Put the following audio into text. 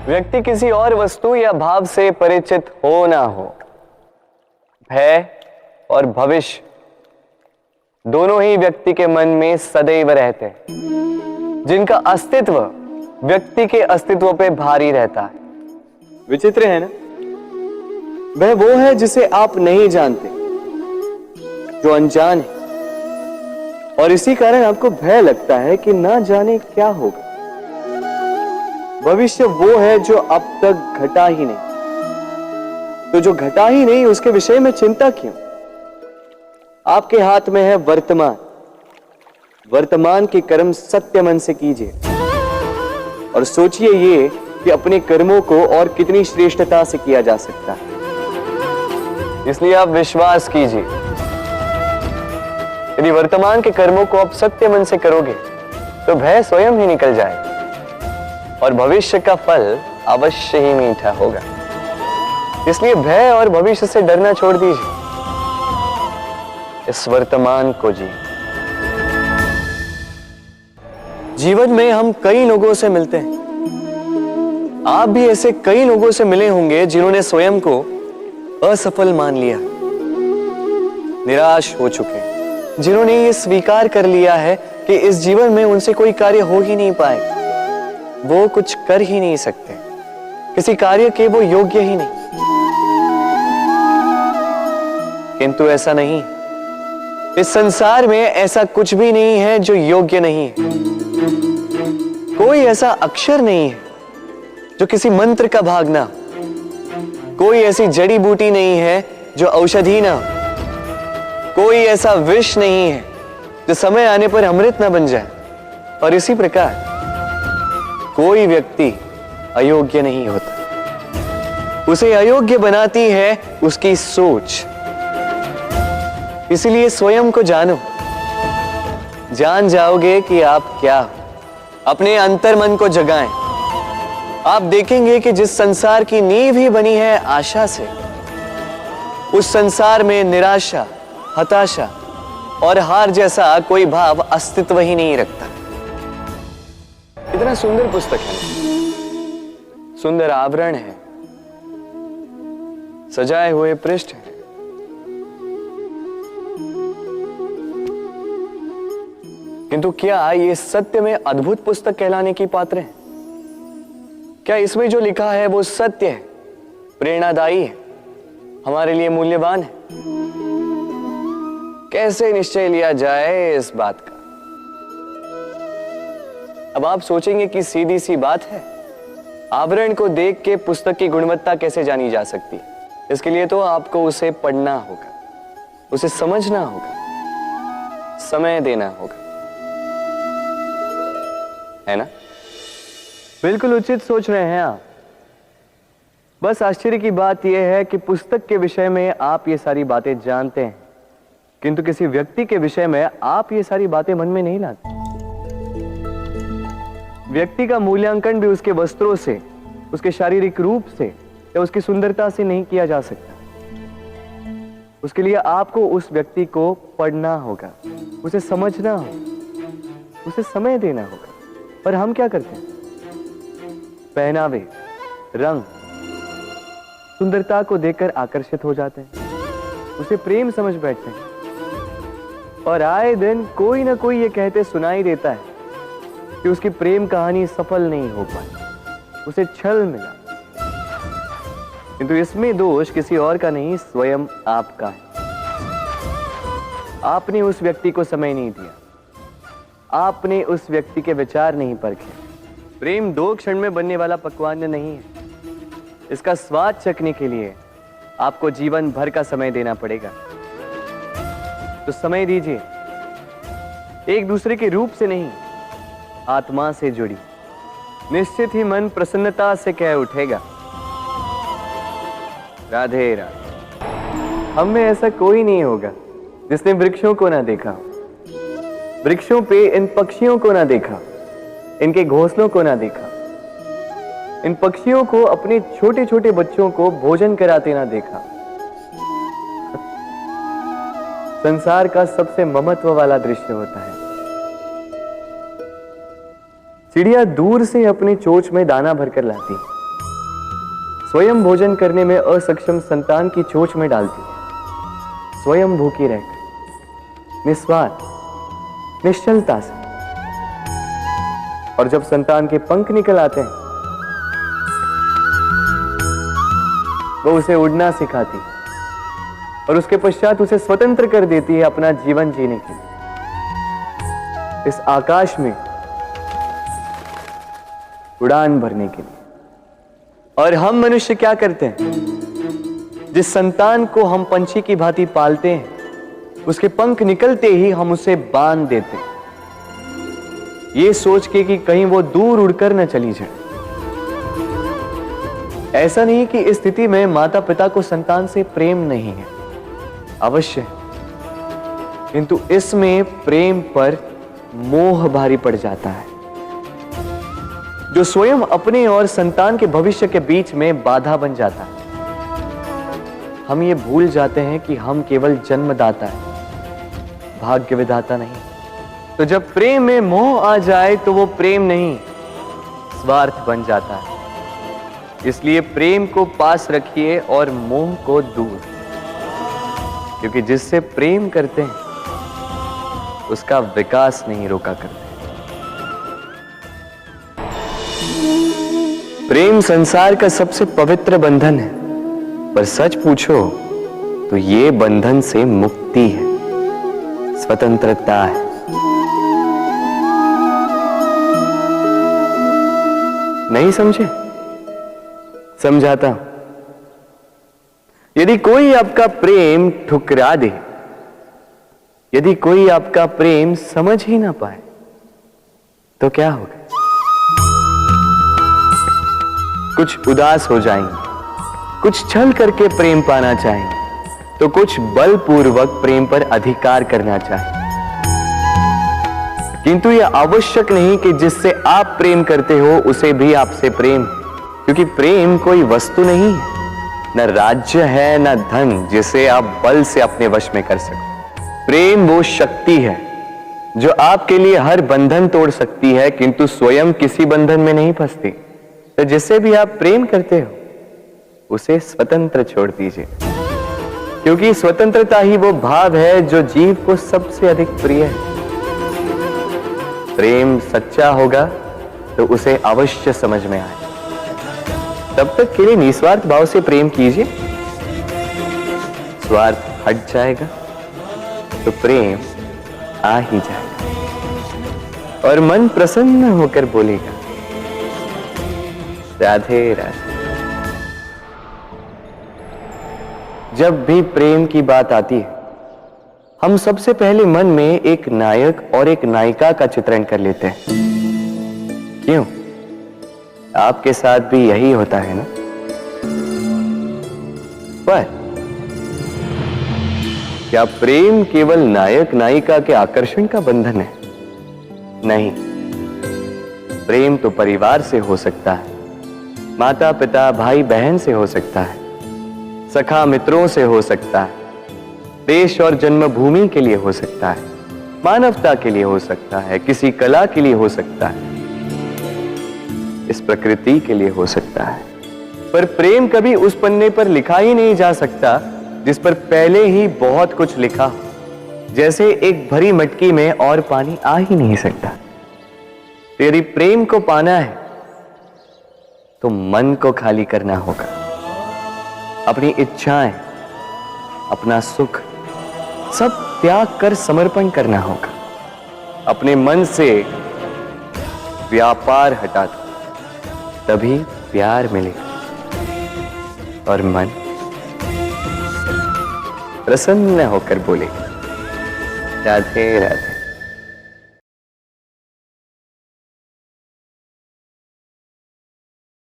व्यक्ति किसी और वस्तु या भाव से परिचित हो ना हो, भय और भविष्य दोनों ही व्यक्ति के मन में सदैव रहते हैं, जिनका अस्तित्व व्यक्ति के अस्तित्व पे भारी रहता है। विचित्र है ना? वह वो है जिसे आप नहीं जानते, जो अनजान है, और इसी कारण आपको भय लगता है कि ना जाने क्या होगा। भविष्य वो है जो अब तक घटा ही नहीं, तो जो घटा ही नहीं उसके विषय में चिंता क्यों? आपके हाथ में है वर्तमान। वर्तमान के कर्म सत्य मन से कीजिए और सोचिए ये कि अपने कर्मों को और कितनी श्रेष्ठता से किया जा सकता है। इसलिए आप विश्वास कीजिए, यदि वर्तमान के कर्मों को आप सत्य मन से करोगे तो भय स्वयं ही निकल जाएगा और भविष्य का फल अवश्य ही मीठा होगा। इसलिए भय और भविष्य से डरना छोड़ दीजिए, इस वर्तमान को जी। जीवन में हम कई लोगों से मिलते हैं। आप भी ऐसे कई लोगों से मिले होंगे जिन्होंने स्वयं को असफल मान लिया, निराश हो चुके हैं, जिन्होंने ये स्वीकार कर लिया है कि इस जीवन में उनसे कोई कार्य हो ही नहीं पाएगा, वो कुछ कर ही नहीं सकते, किसी कार्य के वो योग्य ही नहीं। किंतु ऐसा नहीं, इस संसार में ऐसा कुछ भी नहीं है जो योग्य नहीं है। कोई ऐसा अक्षर नहीं है जो किसी मंत्र का भाग ना, कोई ऐसी जड़ी बूटी नहीं है जो औषधि ना, कोई ऐसा विष नहीं है जो समय आने पर अमृत ना बन जाए। और इसी प्रकार कोई व्यक्ति अयोग्य नहीं होता, उसे अयोग्य बनाती है उसकी सोच। इसलिए स्वयं को जानो, जान जाओगे कि आप क्या हो। अपने अंतर मन को जगाएं। आप देखेंगे कि जिस संसार की नींव ही बनी है आशा से, उस संसार में निराशा, हताशा और हार जैसा कोई भाव अस्तित्व ही नहीं रखता। इतना सुंदर पुस्तक है, सुंदर आवरण है, सजाए हुए पृष्ठ है, किंतु क्या ये सत्य में अद्भुत पुस्तक कहलाने की पात्र है? क्या इसमें जो लिखा है वो सत्य है, प्रेरणादायी है, हमारे लिए मूल्यवान है? कैसे निश्चय लिया जाए इस बात का? अब आप सोचेंगे कि सीधी सी बात है, आवरण को देख के पुस्तक की गुणवत्ता कैसे जानी जा सकती है? इसके लिए तो आपको उसे पढ़ना होगा, उसे समझना होगा, समय देना होगा, है ना? बिल्कुल उचित सोच रहे हैं आप। बस आश्चर्य की बात यह है कि पुस्तक के विषय में आप ये सारी बातें जानते हैं, किंतु किसी व्यक्ति के विषय में आप ये सारी बातें मन में नहीं लाते। व्यक्ति का मूल्यांकन भी उसके वस्त्रों से, उसके शारीरिक रूप से या उसकी सुंदरता से नहीं किया जा सकता। उसके लिए आपको उस व्यक्ति को पढ़ना होगा, उसे समझना होगा, उसे समय देना होगा। पर हम क्या करते हैं? पहनावे, रंग, सुंदरता को देखकर आकर्षित हो जाते हैं, उसे प्रेम समझ बैठते हैं, और आए दिन कोई ना कोई ये कहते सुनाई देता है कि उसकी प्रेम कहानी सफल नहीं हो पाई, उसे छल मिला। किंतु इसमें दोष किसी और का नहीं, स्वयं आपका है। आपने उस व्यक्ति को समय नहीं दिया, आपने उस व्यक्ति के विचार नहीं परखे। प्रेम 2 क्षण में बनने वाला पकवान नहीं है, इसका स्वाद चखने के लिए आपको जीवन भर का समय देना पड़ेगा। तो समय दीजिए, एक दूसरे के रूप से नहीं, आत्मा से जुड़ी, निश्चित ही मन प्रसन्नता से कह उठेगा, राधे राधे। हम में ऐसा कोई नहीं होगा जिसने वृक्षों को ना देखा, वृक्षों पे इन पक्षियों को ना देखा, इनके घोंसलों को ना देखा, इन पक्षियों को अपने छोटे छोटे बच्चों को भोजन कराते ना देखा। संसार का सबसे ममत्व वाला दृश्य होता है। चिड़िया दूर से अपने चोंच में दाना भरकर लाती, स्वयं भोजन करने में असक्षम संतान की चोंच में डालती है, स्वयं भूखी रहकर निस्वार्थ निश्चलता से। और जब संतान के पंख निकल आते हैं, वो उसे उड़ना सिखाती और उसके पश्चात उसे स्वतंत्र कर देती है अपना जीवन जीने के लिए, इस आकाश में उड़ान भरने के लिए। और हम मनुष्य क्या करते हैं? जिस संतान को हम पंछी की भांति पालते हैं, उसके पंख निकलते ही हम उसे बांध देते हैं, ये सोच के कि कहीं वो दूर उड़कर न चली जाए। ऐसा नहीं कि इस स्थिति में माता पिता को संतान से प्रेम नहीं है, अवश्य, किंतु इसमें प्रेम पर मोह भारी पड़ जाता है, जो स्वयं अपने और संतान के भविष्य के बीच में बाधा बन जाता है। हम ये भूल जाते हैं कि हम केवल जन्मदाता हैं, भाग्य विधाता नहीं। तो जब प्रेम में मोह आ जाए तो वो प्रेम नहीं, स्वार्थ बन जाता है। इसलिए प्रेम को पास रखिए और मोह को दूर, क्योंकि जिससे प्रेम करते हैं उसका विकास नहीं रोका करते। प्रेम संसार का सबसे पवित्र बंधन है, पर सच पूछो तो ये बंधन से मुक्ति है, स्वतंत्रता है। नहीं समझे? समझाता हूं। यदि कोई आपका प्रेम ठुकरा दे, यदि कोई आपका प्रेम समझ ही ना पाए, तो क्या होगा? कुछ उदास हो जाएंगे, कुछ छल करके प्रेम पाना चाहेंगे, तो कुछ बलपूर्वक प्रेम पर अधिकार करना चाहेंगे। किंतु यह आवश्यक नहीं कि जिससे आप प्रेम करते हो उसे भी आपसे प्रेम, क्योंकि प्रेम कोई वस्तु नहीं है, न राज्य है, न धन जिसे आप बल से अपने वश में कर सको। प्रेम वो शक्ति है जो आपके लिए हर बंधन तोड़ सकती है, किंतु स्वयं किसी बंधन में नहीं फंसती। तो जिससे भी आप प्रेम करते हो उसे स्वतंत्र छोड़ दीजिए, क्योंकि स्वतंत्रता ही वो भाव है जो जीव को सबसे अधिक प्रिय है। प्रेम सच्चा होगा तो उसे अवश्य समझ में आए। तब तक के लिए निस्वार्थ भाव से प्रेम कीजिए, स्वार्थ हट जाएगा तो प्रेम आ ही जाएगा और मन प्रसन्न होकर बोलेगा, राधे राधे। जब भी प्रेम की बात आती है, हम सबसे पहले मन में एक नायक और एक नायिका का चित्रण कर लेते हैं। क्यों? आपके साथ भी यही होता है ना? पर क्या प्रेम केवल नायक नायिका के आकर्षण का बंधन है? नहीं, प्रेम तो परिवार से हो सकता है, माता पिता भाई बहन से हो सकता है, सखा मित्रों से हो सकता है, देश और जन्मभूमि के लिए हो सकता है, मानवता के लिए हो सकता है, किसी कला के लिए हो सकता है, इस प्रकृति के लिए हो सकता है। पर प्रेम कभी उस पन्ने पर लिखा ही नहीं जा सकता जिस पर पहले ही बहुत कुछ लिखा हो। जैसे एक भरी मटकी में और पानी आ ही नहीं सकता। तो यदि प्रेम को पाना है तो मन को खाली करना होगा, अपनी इच्छाएं, अपना सुख सब त्याग कर समर्पण करना होगा। अपने मन से व्यापार हटा दो, तभी प्यार मिलेगा और मन प्रसन्न होकर बोलेगा, राधे राधे।